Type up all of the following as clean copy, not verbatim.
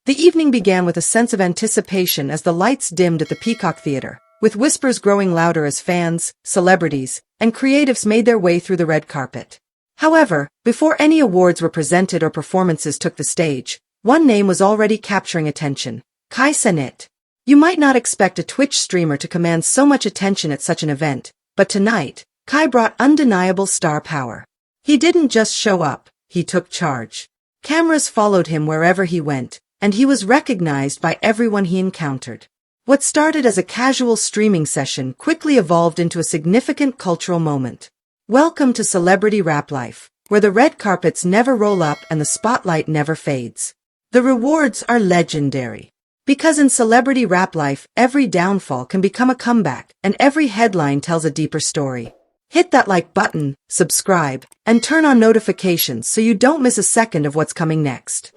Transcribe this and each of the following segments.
The evening began with a sense of anticipation as the lights dimmed at the Peacock Theater, with whispers growing louder as fans, celebrities, and creatives made their way through the red carpet. However, before any awards were presented or performances took the stage, one name was already capturing attention: Cenat. You might not expect a Twitch streamer to command so much attention at such an event, but tonight, Kai brought undeniable star power. He didn't just show up, he took charge. Cameras followed him wherever he went, and he was recognized by everyone he encountered. What started as a casual streaming session quickly evolved into a significant cultural moment. Welcome to Celebrity Rap Life, where the red carpets never roll up and the spotlight never fades. The rewards are legendary. Because in Celebrity Rap Life, every downfall can become a comeback, and every headline tells a deeper story. Hit that like button, subscribe, and turn on notifications so you don't miss a second of what's coming next.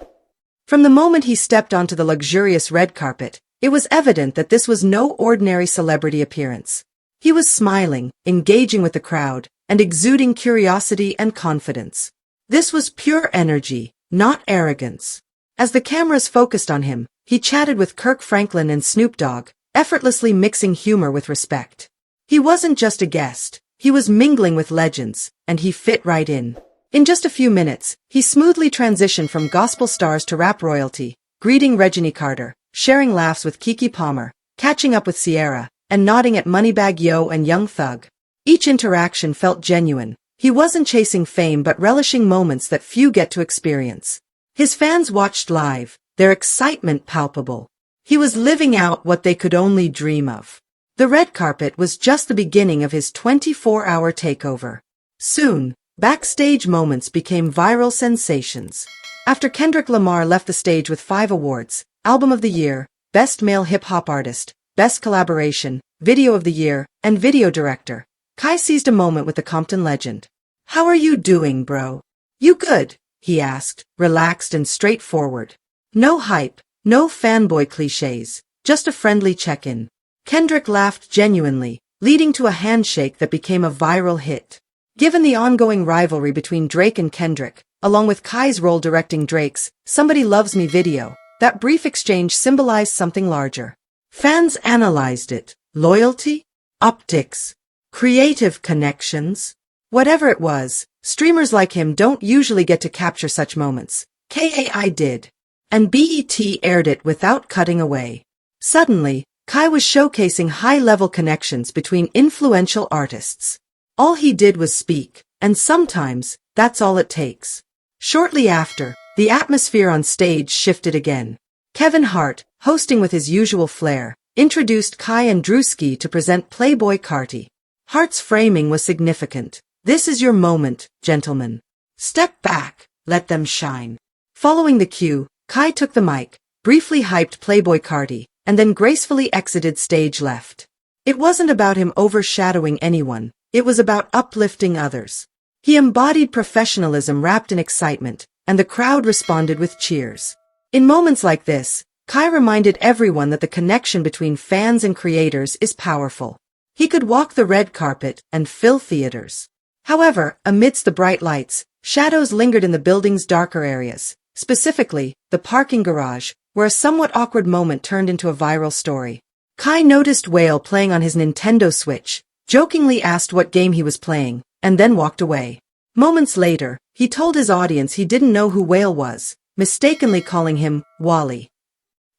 From the moment he stepped onto the luxurious red carpet, it was evident that this was no ordinary celebrity appearance. He was smiling, engaging with the crowd, and exuding curiosity and confidence. This was pure energy, not arrogance. As the cameras focused on him, he chatted with Kirk Franklin and Snoop Dogg, effortlessly mixing humor with respect. He wasn't just a guest, he was mingling with legends, and he fit right in. In just a few minutes, he smoothly transitioned from gospel stars to rap royalty, greeting Regina Carter, sharing laughs with Keke Palmer, catching up with Sierra, and nodding at Moneybagg Yo and Young Thug. Each interaction felt genuine. He wasn't chasing fame but relishing moments that few get to experience. His fans watched live, their excitement palpable. He was living out what they could only dream of. The red carpet was just the beginning of his 24-hour takeover. Soon, backstage moments became viral sensations. After Kendrick Lamar left the stage with 5 awards: Album of the Year, Best Male Hip-Hop Artist, Best Collaboration, Video of the Year, and Video Director, Kai seized a moment with the Compton legend. "How are you doing, bro? You good?" he asked, relaxed and straightforward. No hype, no fanboy cliches, just a friendly check-in. Kendrick laughed genuinely, leading to a handshake that became a viral hit. Given the ongoing rivalry between Drake and Kendrick, along with Kai's role directing Drake's Somebody Loves Me video, that brief exchange symbolized something larger. Fans analyzed it. Loyalty? Optics? Creative connections? Whatever it was, streamers like him don't usually get to capture such moments. KAI did. And BET aired it without cutting away. Suddenly, Kai was showcasing high-level connections between influential artists. All he did was speak, and sometimes, that's all it takes. Shortly after, the atmosphere on stage shifted again. Kevin Hart, hosting with his usual flair, introduced Kai and Drewski to present Playboy Carti. Hart's framing was significant. "This is your moment, gentlemen. Step back, let them shine." Following the cue, Kai took the mic, briefly hyped Playboy Carti, and then gracefully exited stage left. It wasn't about him overshadowing anyone, it was about uplifting others. He embodied professionalism wrapped in excitement, and the crowd responded with cheers. In moments like this, Kai reminded everyone that the connection between fans and creators is powerful. He could walk the red carpet and fill theaters. However, amidst the bright lights, shadows lingered in the building's darker areas, specifically, the parking garage, where a somewhat awkward moment turned into a viral story. Kai noticed Wale playing on his Nintendo Switch, jokingly asked what game he was playing, and then walked away. Moments later, he told his audience he didn't know who Wale was, mistakenly calling him Wale.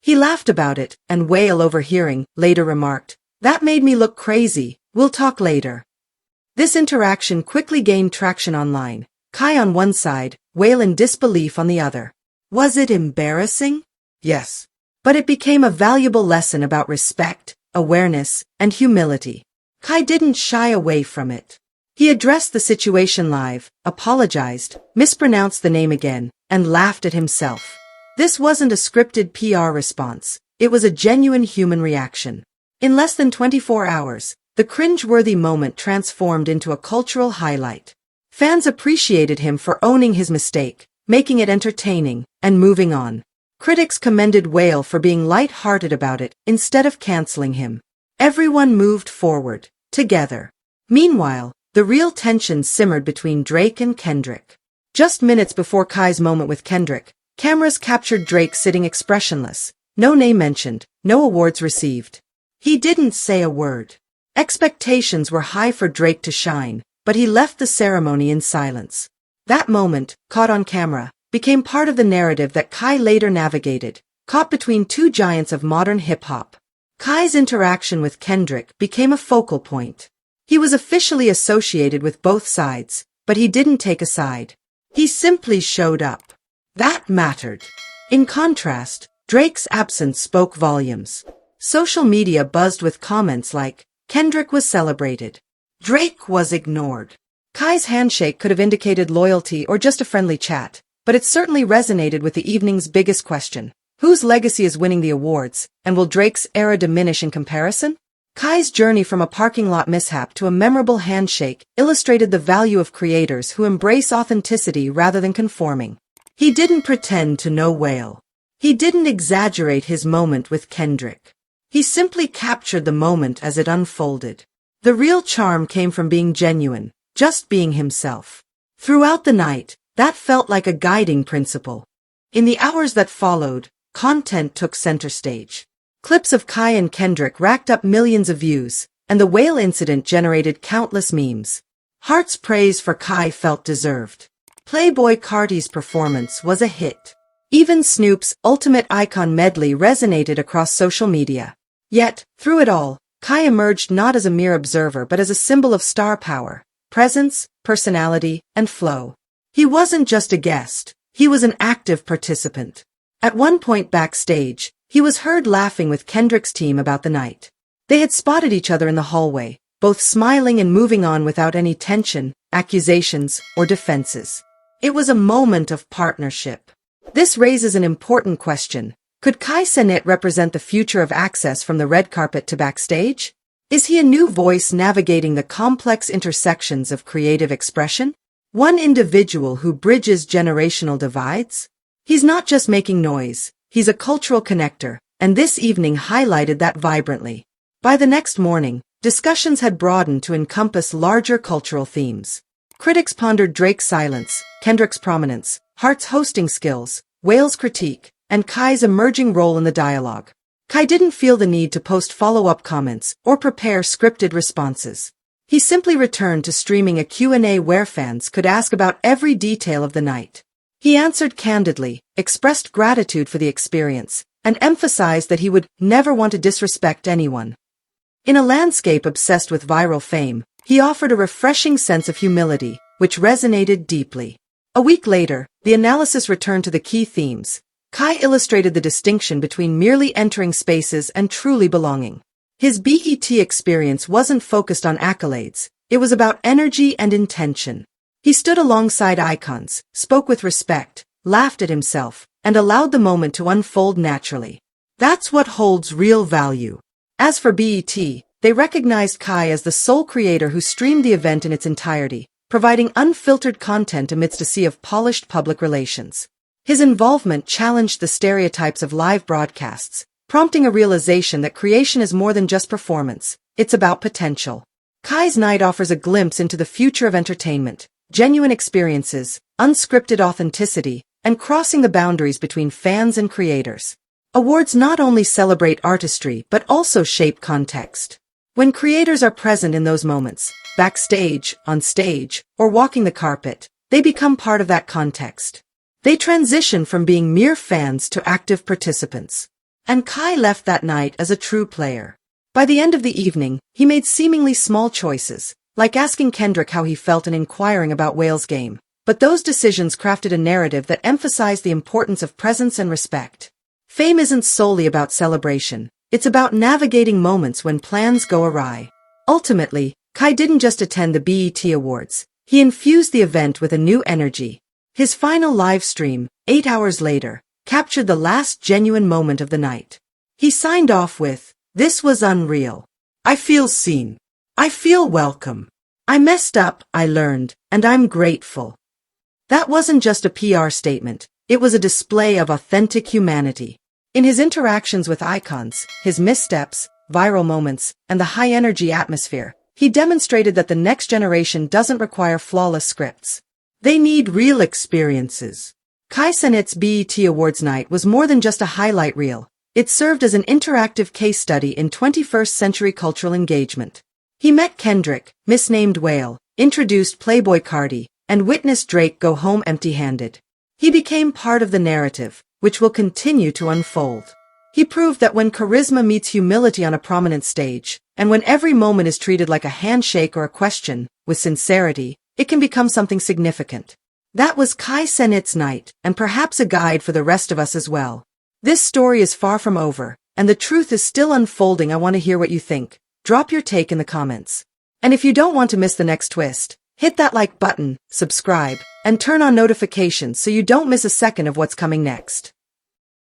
He laughed about it, and Wale, overhearing, later remarked, "That made me look crazy, we'll talk later." This interaction quickly gained traction online, Kai on one side, Wale in disbelief on the other. Was it embarrassing? Yes. But it became a valuable lesson about respect, awareness, and humility. Kai didn't shy away from it. He addressed the situation live, apologized, mispronounced the name again, and laughed at himself. This wasn't a scripted PR response, it was a genuine human reaction. In less than 24 hours, the cringe-worthy moment transformed into a cultural highlight. Fans appreciated him for owning his mistake, making it entertaining, and moving on. Critics commended Wale for being light-hearted about it instead of canceling him. Everyone moved forward, together. Meanwhile, the real tension simmered between Drake and Kendrick. Just minutes before Kai's moment with Kendrick, Cameras captured Drake sitting expressionless, no name mentioned, no awards received. He didn't say a word. Expectations were high for Drake to shine, but he left the ceremony in silence. That moment, caught on camera, became part of the narrative that Kai later navigated, caught between two giants of modern hip-hop. Kai's interaction with Kendrick became a focal point. He was officially associated with both sides, but he didn't take a side. He simply showed up. That mattered. In contrast, Drake's absence spoke volumes. Social media buzzed with comments like, "Kendrick was celebrated. Drake was ignored." Kai's handshake could have indicated loyalty or just a friendly chat, but it certainly resonated with the evening's biggest question. Whose legacy is winning the awards, and will Drake's era diminish in comparison? Kai's journey from a parking lot mishap to a memorable handshake illustrated the value of creators who embrace authenticity rather than conforming. He didn't pretend to know Wale. He didn't exaggerate his moment with Kendrick. He simply captured the moment as it unfolded. The real charm came from being genuine, just being himself. Throughout the night, that felt like a guiding principle. In the hours that followed, content took center stage. Clips of Kai and Kendrick racked up millions of views, and the Wale incident generated countless memes. Heart's praise for Kai felt deserved. Playboi Carti's performance was a hit. Even Snoop's Ultimate Icon medley resonated across social media. Yet, through it all, Kai emerged not as a mere observer but as a symbol of star power, presence, personality, and flow. He wasn't just a guest, he was an active participant. At one point backstage, he was heard laughing with Kendrick's team about the night. They had spotted each other in the hallway, both smiling and moving on without any tension, accusations, or defenses. It was a moment of partnership. This raises an important question. Could Cenat represent the future of access from the red carpet to backstage? Is he a new voice navigating the complex intersections of creative expression? One individual who bridges generational divides? He's not just making noise, he's a cultural connector, and this evening highlighted that vibrantly. By the next morning, discussions had broadened to encompass larger cultural themes. Critics pondered Drake's silence, Kendrick's prominence, Hart's hosting skills, Wale's critique, and Kai's emerging role in the dialogue. Kai didn't feel the need to post follow-up comments or prepare scripted responses. He simply returned to streaming a Q&A where fans could ask about every detail of the night. He answered candidly, expressed gratitude for the experience, and emphasized that he would never want to disrespect anyone. In a landscape obsessed with viral fame, he offered a refreshing sense of humility, which resonated deeply. A week later, the analysis returned to the key themes. Kai illustrated the distinction between merely entering spaces and truly belonging. His BET experience wasn't focused on accolades, it was about energy and intention. He stood alongside icons, spoke with respect, laughed at himself, and allowed the moment to unfold naturally. That's what holds real value. As for BET, they recognized Kai as the sole creator who streamed the event in its entirety, providing unfiltered content amidst a sea of polished public relations. His involvement challenged the stereotypes of live broadcasts, prompting a realization that creation is more than just performance, it's about potential. Kai's night offers a glimpse into the future of entertainment, genuine experiences, unscripted authenticity, and crossing the boundaries between fans and creators. Awards not only celebrate artistry but also shape context. When creators are present in those moments, backstage, on stage, or walking the carpet, they become part of that context. They transition from being mere fans to active participants. And Kai left that night as a true player. By the end of the evening, he made seemingly small choices, like asking Kendrick how he felt and inquiring about Wale's game. But those decisions crafted a narrative that emphasized the importance of presence and respect. Fame isn't solely about celebration. It's about navigating moments when plans go awry. Ultimately, Kai didn't just attend the BET Awards. He infused the event with a new energy. His final live stream, 8 hours later, captured the last genuine moment of the night. He signed off with, "This was unreal. I feel seen. I feel welcome. I messed up, I learned, and I'm grateful." That wasn't just a PR statement, it was a display of authentic humanity. In his interactions with icons, his missteps, viral moments, and the high-energy atmosphere, he demonstrated that the next generation doesn't require flawless scripts. They need real experiences. Cenat's BET Awards night was more than just a highlight reel. It served as an interactive case study in 21st century cultural engagement. He met Kendrick, misnamed Wale, introduced Playboi Carti, and witnessed Drake go home empty-handed. He became part of the narrative, which will continue to unfold. He proved that when charisma meets humility on a prominent stage, and when every moment is treated like a handshake or a question, with sincerity, it can become something significant. That was Cenat's night, and perhaps a guide for the rest of us as well. This story is far from over, and the truth is still unfolding. I want to hear what you think. Drop your take in the comments. And if you don't want to miss the next twist, hit that like button, subscribe, and turn on notifications so you don't miss a second of what's coming next.